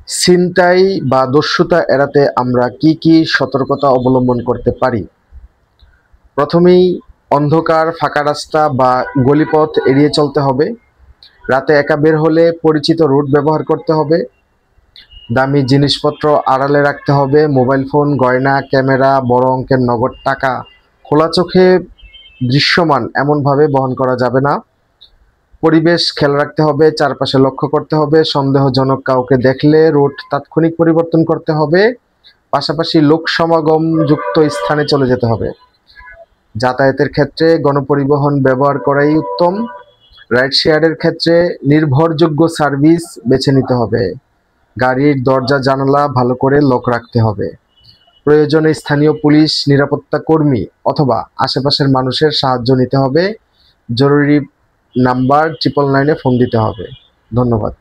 ছিনতাই বা দস্যুতা এড়াতে আমরা কি কি সতর্কতা অবলম্বন করতে পারি? প্রথমেই অন্ধকার, ফাঁকা রাস্তা বা গলিপথ এড়িয়ে চলতে হবে। রাতে একা বের হলে পরিচিত রুট ব্যবহার করতে হবে। দামি জিনিসপত্র আড়ালে রাখতে হবে। মোবাইল ফোন, গয়না, ক্যামেরা, বড় অঙ্কের নগদ টাকা খোলা চোখে দৃশ্যমান এমনভাবে বহন করা যাবে না। পরিবেশ খেয়াল রাখতে হবে, চারপাশে লক্ষ্য করতে হবে। সন্দেহজনক কাউকে দেখলে রুট তাৎক্ষণিক পরিবর্তন করতে হবে। পাশাপাশি লোক সমাগম যুক্ত স্থানে চলে যেতে হবে। যাতায়াতের ক্ষেত্রে গণপরিবহন ব্যবহার করাই উত্তম। রাইড শেয়ারের ক্ষেত্রে নির্ভরযোগ্য সার্ভিস বেছে নিতে হবে। গাড়ির দরজা জানালা ভালো করে লক রাখতে হবে। প্রয়োজনে স্থানীয় পুলিশ, নিরাপত্তা কর্মী অথবা আশেপাশের মানুষের সাহায্য নিতে হবে। জরুরি নাম্বার 999-এ ফোন দিতে হবে। ধন্যবাদ।